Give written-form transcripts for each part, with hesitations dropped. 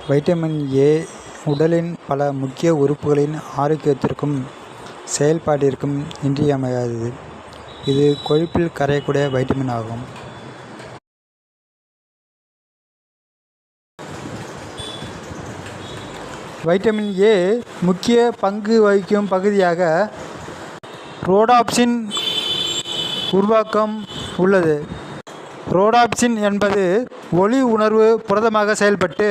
Vitamin A உடலின் பல முக்கிய உறுப்புகளின் ஆரோக்கியத்திற்கும் செயல்பாட்டிற்கும் இன்றியமையாதது. இது கொழுப்பில் கரையக்கூடிய வைட்டமின் ஆகும். வைட்டமின் ஏ முக்கிய பங்கு வகிக்கும் பகுதியாக ரோடாப்சின் உருவாக்கம் உள்ளது. ரோடாப்சின் என்பது ஒளி உணர்வு புரதமாக செயல்பட்டு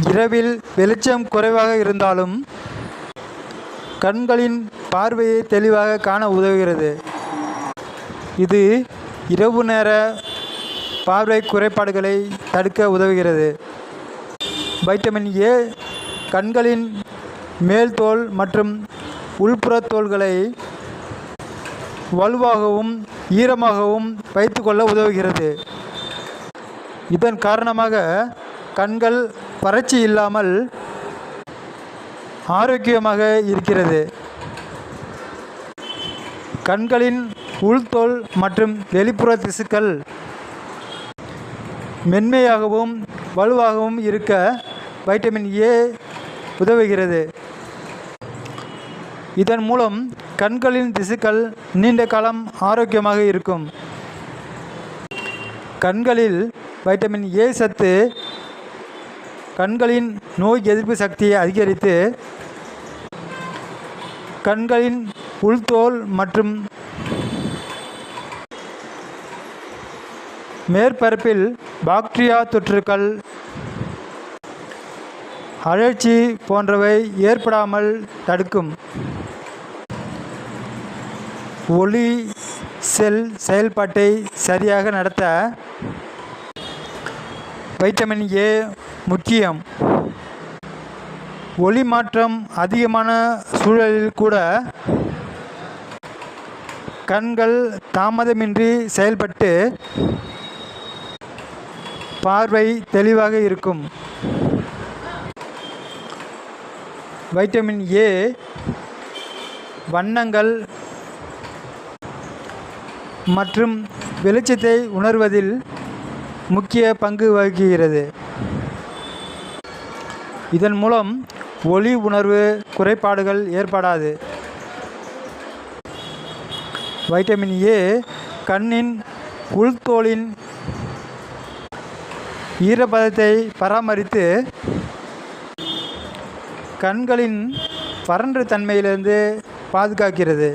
இரவில் வெளிச்சம் குறைவாக இருந்தாலும் கண்களின் பார்வையை தெளிவாக காண உதவுகிறது. இது இரவு நேர பார்வை குறைபாடுகளை தடுக்க உதவுகிறது. வைட்டமின் ஏ கண்களின் மேல் தோல் மற்றும் உள்புற தோல்களை வலுவாகவும் ஈரமாகவும் வைத்துக்கொள்ள உதவுகிறது. இதன் காரணமாக கண்கள் வறட்சி இல்லாமல் ஆரோக்கியமாக இருக்கிறது. கண்களின் உள்தோல் மற்றும் வெளிப்புற திசுக்கள் மென்மையாகவும் வலுவாகவும் இருக்க வைட்டமின் ஏ உதவுகிறது. இதன் மூலம் கண்களின் திசுக்கள் நீண்ட காலம் ஆரோக்கியமாக இருக்கும். கண்களில் வைட்டமின் ஏ சத்து கண்களின் நோய் எதிர்ப்பு சக்தியை அதிகரித்து கண்களின் உள்தோல் மற்றும் மேற்பரப்பில் பாக்டீரியா தொற்றுகள், அழற்சி போன்றவை ஏற்படாமல் தடுக்கும். ஒளி செல் செயல்பாட்டை சரியாக நடத்த வைட்டமின் ஏ முக்கியம். ஒளி மாற்றம் அதிகமான சூழலில் கூட கண்கள் தாமதமின்றி செயல்பட்டு பார்வை தெளிவாக இருக்கும். வைட்டமின் ஏ வண்ணங்கள் மற்றும் வெளிச்சத்தை உணர்வதில் முக்கிய பங்கு வகிக்கிறது. இதன் மூலம் ஒளி உணர்வு குறைபாடுகள் ஏற்படாது. வைட்டமின் ஏ கண்ணின் உள்தோலின் ஈரப்பதத்தை பராமரித்து கண்களின் வறண்ட தன்மையிலிருந்து பாதுகாக்கிறது.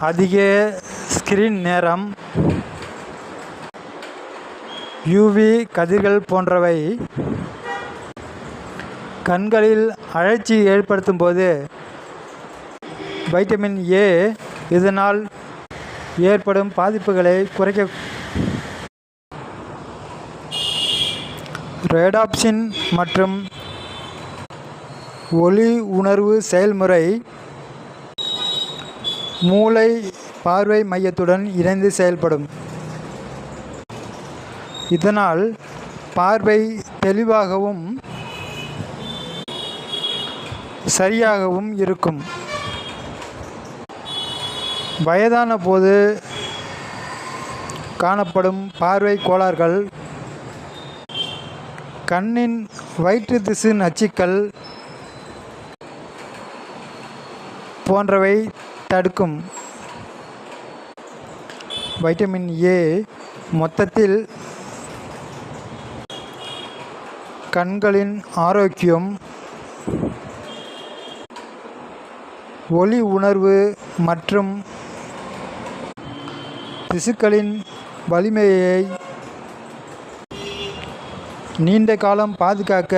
அதிக ஸ்கிரீன் நேரம், யூவி கதிர்கள் போன்றவை கண்களில் அழற்சி ஏற்படுத்தும் போது வைட்டமின் ஏ இதனால் ஏற்படும் பாதிப்புகளை குறைக்க ரோடாப்சின் மற்றும் ஒளி உணர்வு செயல்முறை மூளை பார்வை மையத்துடன் இணைந்து செயல்படும். இதனால் பார்வை தெளிவாகவும் சரியாகவும் இருக்கும். வயதான போது காணப்படும் பார்வை கோளாறுகள், கண்ணின் வயிற்று திசு நச்சுக்கள் போன்றவை தடுக்கும். வைட்டமின் ஏ மொத்தத்தில் கண்களின் ஆரோக்கியம், ஒளி உணர்வு மற்றும் திசுக்களின் வலிமையை நீண்ட காலம் பாதுகாக்க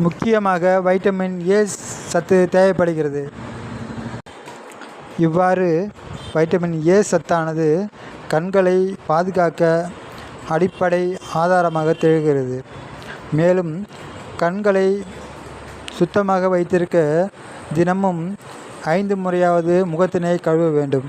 முக்கியமாக வைட்டமின் ஏ சத்து தேவைப்படுகிறது. இவ்வாறு வைட்டமின் ஏ சத்தானது கண்களை பாதுகாக்க அடிப்படை ஆதாரமாக திகழ்கிறது. மேலும் கண்களை சுத்தமாக வைத்திருக்க தினமும் 5 முறையாவது முகத்தினை கழுவ வேண்டும்.